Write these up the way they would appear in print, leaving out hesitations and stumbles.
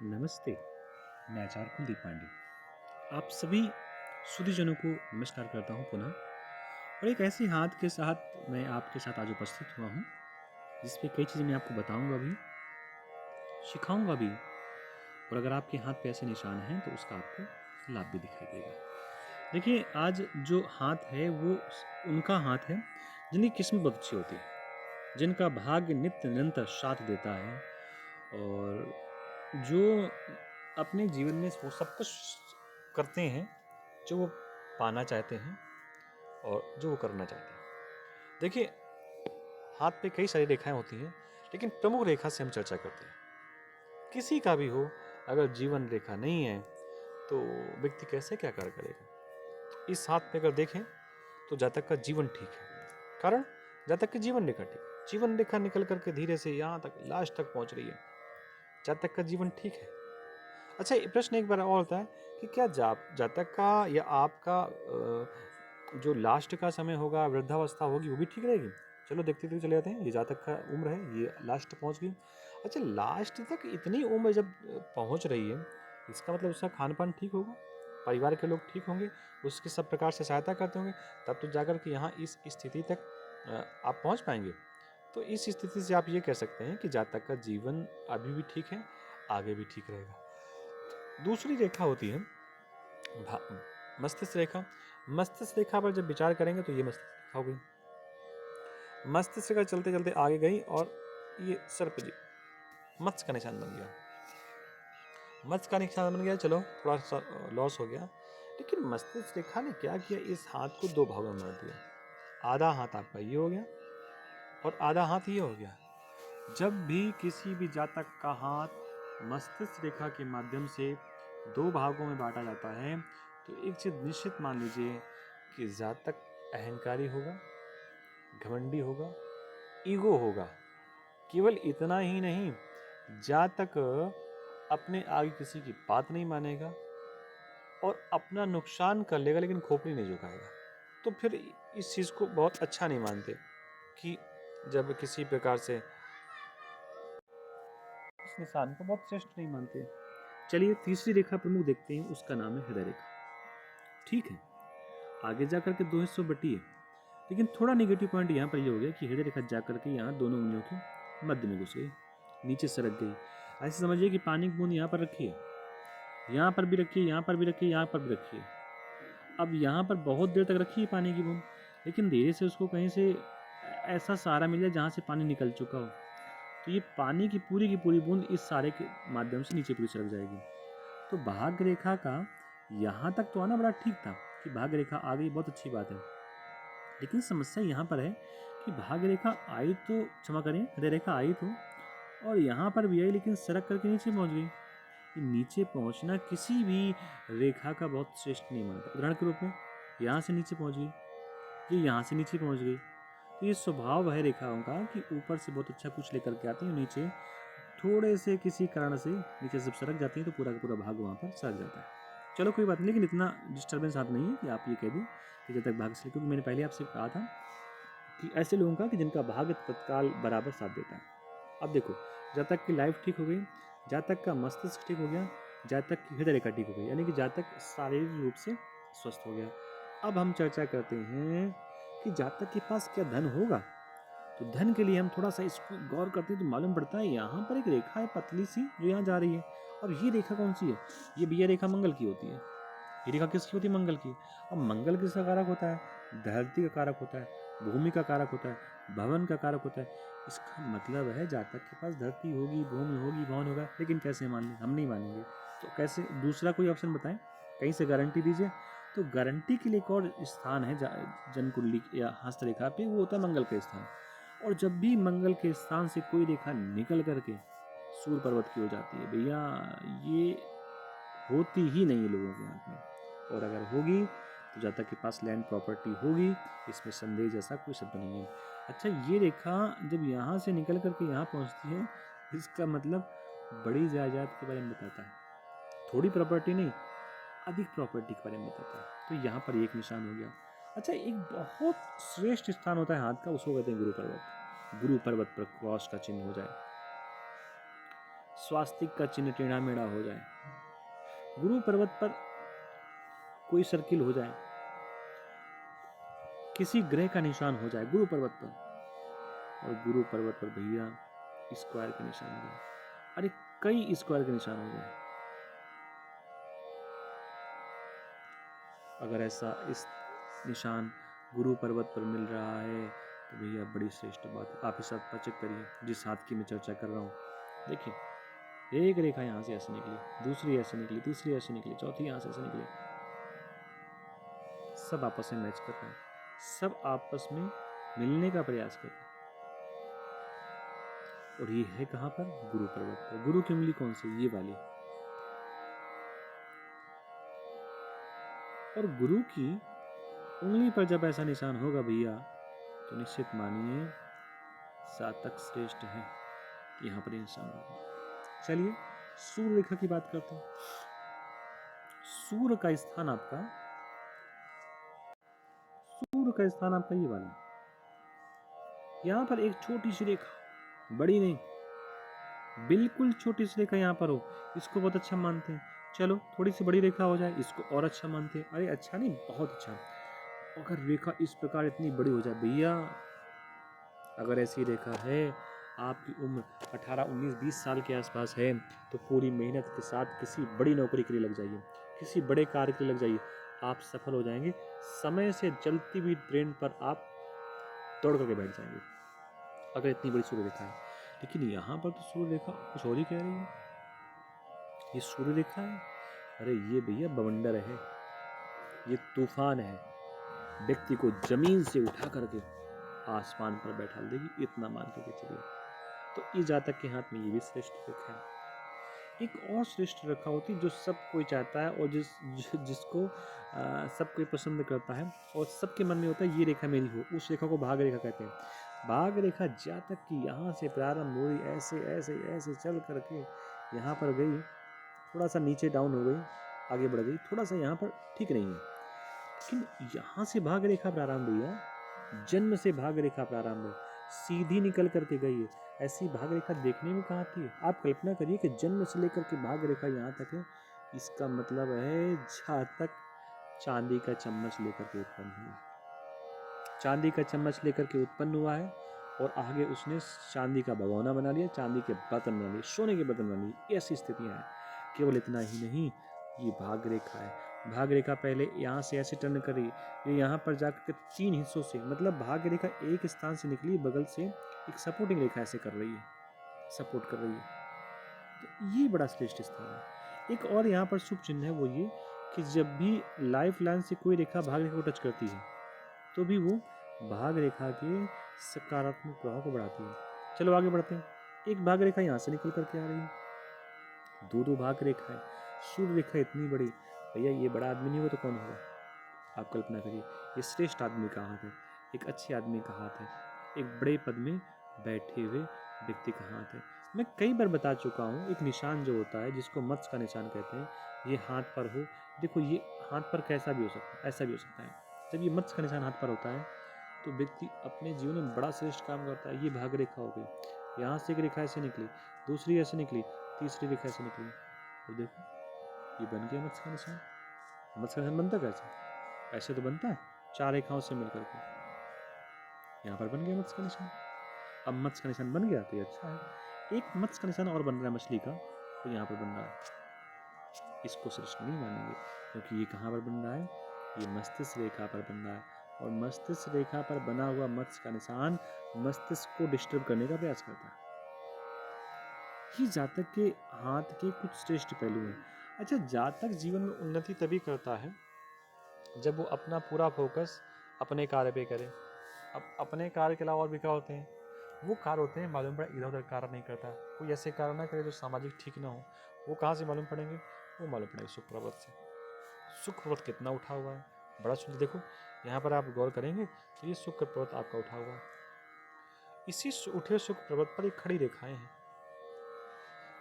नमस्ते, मैं आचार्य कुलदीप पांडे। आप सभी सुधीजनों को नमस्कार करता हूँ पुनः। और एक ऐसे हाथ के साथ मैं आपके साथ आज उपस्थित हुआ हूँ जिसपे कई चीज़ें मैं आपको बताऊँगा भी, सिखाऊँगा भी। और अगर आपके हाथ पे ऐसे निशान हैं तो उसका आपको लाभ भी दिखाई देगा। देखिए, आज जो हाथ है वो उनका हाथ है जिनकी किस्मत बहुत अच्छी होती है, जिनका भाग्य नित्य निरंतर साथ देता है, और जो अपने जीवन में वो सब कुछ करते हैं जो वो पाना चाहते हैं और जो वो करना चाहते हैं। देखिए, हाथ पे कई सारी रेखाएं होती हैं, लेकिन प्रमुख रेखा से हम चर्चा करते हैं। किसी का भी हो, अगर जीवन रेखा नहीं है तो व्यक्ति कैसे क्या कार्य करेगा। इस हाथ पे अगर देखें तो जातक का जीवन ठीक है, कारण जातक की जीवन रेखा ठीक है। जीवन रेखा निकल करके धीरे से यहाँ तक लास्ट तक पहुँच रही है, जातक का जीवन ठीक है। अच्छा, ये प्रश्न एक बार और होता है कि क्या जातक का या आपका जो लास्ट का समय होगा, वृद्धावस्था होगी, वो भी ठीक रहेगी। चलो देखते हुए चले जाते हैं। ये जातक का उम्र है, ये लास्ट पहुंच गई। अच्छा, लास्ट तक इतनी उम्र जब पहुंच रही है, इसका मतलब उसका खान पान ठीक होगा, परिवार के लोग ठीक होंगे, उसके सब प्रकार से सहायता करते होंगे, तब तो जाकर के यहाँ इस स्थिति तक आप पहुँच पाएंगे। तो इस स्थिति से आप ये कह सकते हैं कि जातक का जीवन अभी भी ठीक है, आगे भी ठीक रहेगा। दूसरी रेखा होती है मस्तिष्क रेखा। मस्तिष्क रेखा पर जब विचार करेंगे तो ये मस्तिष्क रेखा हो गई। मस्तिष्क रेखा चलते चलते आगे गई और ये सर्प जी मत्स्य का निशान बन गया। मत्स्य का निशान बन गया, चलो थोड़ा सा लॉस हो गया। लेकिन मस्तिष्क रेखा ने क्या किया, इस हाथ को दो भागों में बांट दिया। आधा हाथ आपका ये हो गया और आधा हाथ ये हो गया। जब भी किसी भी जातक का हाथ मस्तिष्क रेखा के माध्यम से दो भागों में बांटा जाता है तो एक चीज निश्चित मान लीजिए कि जातक अहंकारी होगा, घमंडी होगा, ईगो होगा। केवल इतना ही नहीं, जातक अपने आगे किसी की बात नहीं मानेगा और अपना नुकसान कर लेगा लेकिन खोपड़ी नहीं झुकाएगा। तो फिर इस चीज़ को बहुत अच्छा नहीं मानते कि जब किसी प्रकार से इस निशान को बहुत श्रेष्ठ नहीं मानते। चलिए तीसरी रेखा प्रमुख देखते हैं, उसका नाम है हृदय रेखा। ठीक है, आगे जाकर के दो हिस्सों बटी है, लेकिन थोड़ा नेगेटिव पॉइंट यहाँ पर ये हो गया कि हृदय रेखा जाकर के यहाँ दोनों उंगलियों के मध्य में घुस गई, नीचे सरक गई। ऐसे समझिए कि पानी की बूंद यहाँ पर रखी है, यहाँ पर भी रखी है, यहाँ पर भी रखी है, यहाँ पर भी रखी है। अब यहाँ पर बहुत देर तक रखी है पानी की बूंद, लेकिन धीरे से उसको कहीं से ऐसा सहारा मिल जाए जहाँ से पानी निकल चुका हो, तो ये पानी की पूरी बूंद इस सारे के माध्यम से नीचे पूरी सरक जाएगी। तो भाग्य रेखा का यहाँ तक तो आना बड़ा ठीक था कि भाग्य रेखा आ गई, बहुत अच्छी बात है। लेकिन समस्या यहाँ पर है कि भाग्य रेखा आई तो, क्षमा करें, हृदय रेखा आई तो, और यहाँ पर भी आई लेकिन सरक करके नीचे पहुँच गई। ये नीचे पहुँचना किसी भी रेखा का बहुत श्रेष्ठ नहीं मानता। उदाहरण के रूप में यहाँ से नीचे पहुँच गई, ये यहाँ से नीचे पहुँच गई। तो ये स्वभाव है रेखाओं का कि ऊपर से बहुत अच्छा कुछ लेकर के आती हैं, नीचे थोड़े से किसी कारण से नीचे जब सरक जाती है तो पूरा का पूरा भाग वहाँ पर सरक जाता है। चलो कोई बात नहीं, लेकिन इतना डिस्टर्बेंस आप नहीं है कि आप ये कह दें कि जब तक भाग्य से, क्योंकि मैंने पहले आपसे कहा था कि ऐसे लोगों का कि जिनका भाग्य तत्काल बराबर साथ देता है। अब देखो, जातक की लाइफ ठीक हो गई, जातक का मस्तिष्क ठीक हो गया, जातक की हृदय रेखा ठीक हो गई, यानी कि जातक शारीरिक रूप से स्वस्थ हो गया। अब हम चर्चा करते हैं कि जातक के पास क्या धन होगा। तो धन के लिए हम थोड़ा सा इसको गौर करते हैं तो मालूम पड़ता है यहाँ पर एक रेखा है पतली सी जो यहाँ जा रही है। और ये रेखा कौन सी है? ये भैया रेखा मंगल की होती है। ये रेखा किसकी होती है? मंगल की। अब मंगल किसका कारक होता है? धरती का कारक होता है, भूमि का कारक होता है, भवन का कारक होता है। इसका मतलब है जातक के पास धरती होगी, भूमि होगी, भवन होगा, लेकिन कैसे मान लें? हम नहीं मानेंगे। तो कैसे? दूसरा कोई ऑप्शन बताएं, कहीं से गारंटी दीजिए। तो गारंटी के लिए एक और स्थान है जन्म कुंडली या हस्तरेखा पे, वो होता है मंगल का स्थान। और जब भी मंगल के स्थान से कोई रेखा निकल करके सूर्य पर्वत की हो जाती है भैया, ये होती ही नहीं है लोगों के हाथ में। और अगर होगी तो जातक के पास लैंड प्रॉपर्टी होगी, इसमें संदेह जैसा कोई शब्द नहीं है। अच्छा, ये रेखा जब यहाँ से निकल करके यहाँ पहुँचती है, इसका मतलब बड़ी जायदाद के बारे में बताता है, थोड़ी प्रॉपर्टी नहीं, अधिक प्रॉपर्टी के बारे में बताता है। तो यहाँ पर एक निशान हो गया। अच्छा, एक बहुत श्रेष्ठ स्थान होता है हाथ का, उसको कहते हैं गुरु पर्वत। गुरु पर्वत पर क्रॉस का चिन्ह हो जाए, स्वास्तिक का चिन्ह टेढ़ा मेढ़ा हो जाए, गुरु पर्वत पर कोई सर्किल हो जाए, किसी ग्रह का निशान हो जाए गुरु पर्वत पर, और गुरु पर्वत पर भैया स्क्वायर के निशान हो जाए, अरे कई स्क्वायर के निशान हो जाए, अगर ऐसा इस निशान गुरु पर्वत पर मिल रहा है तो भैया बड़ी श्रेष्ठ बात है। आप इस हाथ पर चेक करिए, जिस हाथ की मैं चर्चा कर रहा हूँ, देखिए एक रेखा यहाँ से ऐसे निकली, दूसरी ऐसे निकली, तीसरी ऐसे निकली, चौथी यहाँ से ऐसे निकली, सब आपस में मैच कर रहे हैं, सब आपस में मिलने का प्रयास कर रहे हैं, और ये है कहाँ पर? गुरु पर्वत पर। गुरु की उंगली कौन सी? ये वाली। और गुरु की उंगली पर जब ऐसा निशान होगा भैया तो निश्चित मानिए सातक श्रेष्ठ है, यहाँ पर निशान होगा। चलिए सूर्य रेखा की बात करते हैं। सूर्य का स्थान आपका ये वाला, यहाँ पर एक छोटी सी रेखा, बड़ी नहीं, बिल्कुल छोटी सी रेखा यहाँ पर हो, इसको बहुत अच्छा मानते हैं। चलो थोड़ी सी बड़ी रेखा हो जाए, इसको और अच्छा मानते हैं। अरे अच्छा नहीं, बहुत अच्छा। अगर रेखा इस प्रकार इतनी बड़ी हो जाए भैया, अगर ऐसी रेखा है, आपकी उम्र 18, 19, 20 साल के आसपास है, तो पूरी मेहनत के साथ किसी बड़ी नौकरी के लिए लग जाइए, किसी बड़े कार्य के लिए लग जाइए, आप सफल हो जाएंगे। समय से चलती हुई ट्रेन पर आप दौड़ करके बैठ जाएंगे, अगर इतनी बड़ी सूर्य रेखा है। लेकिन यहाँ पर तो सूर्य रेखा कुछ और ही कह रही है। ये सूर्य रेखा है, अरे ये भैया बवंडर है, ये तूफान है, व्यक्ति को जमीन से उठा करके आसमान पर बैठा देगी, इतना मान करके चलिए। तो इस जातक के हाथ में ये भी श्रेष्ठ रेखा है। एक और श्रेष्ठ रेखा होती है जो सब कोई चाहता है, और जिसको सब कोई पसंद करता है, और सबके मन में होता है ये रेखा मेरी हो, उस रेखा को भाग रेखा कहते हैं। भाग रेखा जातक की यहाँ से प्रारंभ हुई, ऐसे ऐसे ऐसे चल करके यहाँ पर गई, थोड़ा सा नीचे डाउन हो गई, आगे बढ़ गई, थोड़ा सा यहाँ पर ठीक नहीं है, लेकिन यहाँ से भाग रेखा प्रारंभ हुई है, जन्म से भाग रेखा प्रारंभ है, सीधी निकल करके गई है। ऐसी भाग रेखा देखने में कहाँ आती है? आप कल्पना करिए कि जन्म से लेकर के भाग रेखा यहाँ तक है, इसका मतलब है जातक चांदी का चम्मच लेकर के उत्पन्न हुआ, चांदी का चम्मच लेकर के उत्पन्न हुआ है, और आगे उसने चांदी का भगोना बना लिया, चांदी के बर्तन बना लिए, सोने के बर्तन बना लिए। ऐसी स्थितियाँ हैं। केवल इतना ही नहीं, ये भाग रेखा है। भाग रेखा पहले यहाँ से ऐसे टर्न करी, ये यहाँ पर जाकर 3 हिस्सों से, मतलब भाग रेखा एक स्थान से निकली, बगल से एक सपोर्टिंग रेखा ऐसे कर रही है, सपोर्ट कर रही है। तो ये बड़ा श्रेष्ठ स्थान है। एक और यहाँ पर शुभ चिन्ह है, वो ये कि जब भी लाइफ लाइन से कोई रेखा भाग रेखा को टच करती है तो भी वो भाग रेखा के सकारात्मक प्रभाव को बढ़ाती है। चलो आगे बढ़ते हैं। एक भाग रेखा यहाँ से निकल करके आ रही है, दो भाग रेखा है, सूर्य रेखा इतनी बड़ी, भैया ये बड़ा आदमी नहीं हो तो कौन होगा? आप कल्पना करिए, ये श्रेष्ठ आदमी का हाथ है, एक अच्छे आदमी का हाथ है, एक बड़े पद में बैठे हुए व्यक्ति का हाथ है। मैं कई बार बता चुका हूँ, एक निशान जो होता है जिसको मत्स्य का निशान कहते हैं, ये हाथ पर हो, देखो ये हाथ पर कैसा भी हो सकता है, ऐसा भी हो सकता है। जब ये मत्स्य का निशान हाथ पर होता है तो व्यक्ति अपने जीवन में बड़ा श्रेष्ठ काम करता है। ये भाग रेखा हो गई, यहाँ से एक रेखा ऐसे निकली, दूसरी ऐसे निकली, तीसरी रेखा ऐसे निकली, और देखो ये बन गया मत्स्य का निशान। मत्स्य का निशान बनता कैसे? ऐसे तो बनता है 4 रेखाओं से मिलकर के, यहाँ पर बन गया मत्स्य का निशान। अब मत्स्य का निशान बन गया तो ये अच्छा है। एक मत्स्य का निशान और बन रहा है मछली का, तो यहाँ पर बन रहा है, इसको श्रेष्ठ नहीं मानेंगे, क्योंकि ये कहाँ पर बन रहा है? ये मस्तिष्क रेखा पर बन रहा है, और मस्तिष्क रेखा पर बना हुआ मत्स्य का निशान मस्तिष्क को डिस्टर्ब करने का प्रयास करता है। ये जातक के हाथ के कुछ श्रेष्ठ पहलू हैं। अच्छा, जातक जीवन में उन्नति तभी करता है जब वो अपना पूरा फोकस अपने कार्य पे करे। अब अपने कार्य के अलावा और भी क्या होते हैं? वो कार्य होते हैं मालूम पड़ा इधर उधर कार्य नहीं करता, कोई ऐसे कार्य ना करे जो सामाजिक ठीक ना हो। वो कहाँ से मालूम पड़ेंगे? वो मालूम पड़ेंगे सुख पर्वत से। सुख पर्वत कितना उठा हुआ है, बड़ा सुंदर। देखो यहाँ पर आप गौर करेंगे तो ये शुक्र पर्वत आपका उठा हुआ है। इसी उठे शुक्र पर्वत पर एक खड़ी रेखाएं हैं,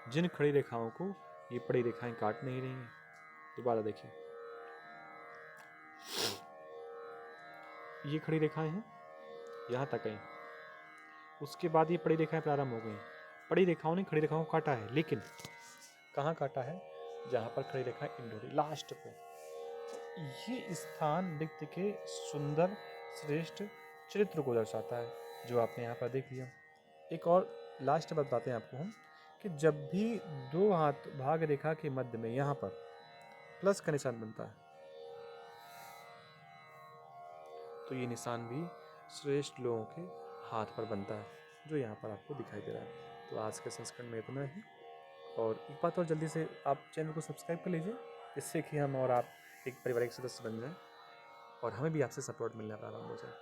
जिन खड़ी रेखाओं को ये बड़ी रेखाएं काट नहीं रही हैं। दोबारा देखिए, ये खड़ी रेखाएं हैं यहाँ तक आई, उसके बाद ये बड़ी रेखाएं प्रारंभ हो गई, बड़ी रेखाओं ने खड़ी रेखाओं को काटा है, लेकिन कहाँ काटा है? जहाँ पर खड़ी रेखा एंड हो रही, लास्ट पे। ये स्थान व्यक्ति के सुंदर श्रेष्ठ चरित्र को दर्शाता है, जो आपने यहाँ पर देख लिया। एक और लास्ट बताते हैं आपको हम कि जब भी दो हाथ भाग रेखा के मध्य में यहाँ पर प्लस का निशान बनता है, तो ये निशान भी श्रेष्ठ लोगों के हाथ पर बनता है, जो यहाँ पर आपको दिखाई दे रहा है। तो आज के संस्करण में इतना ही। और एक बात और, जल्दी से आप चैनल को सब्सक्राइब कर लीजिए, जिससे कि हम और आप एक पारिवारिक सदस्य बन जाएं और हमें भी आपसे सपोर्ट मिलना प्रारंभ हो जाए।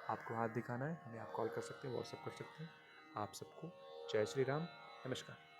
आपको हाथ दिखाना है, हमें आप कॉल कर सकते हैं, व्हाट्सएप कर सकते हैं। आप सबको जय श्री राम, नमस्कार।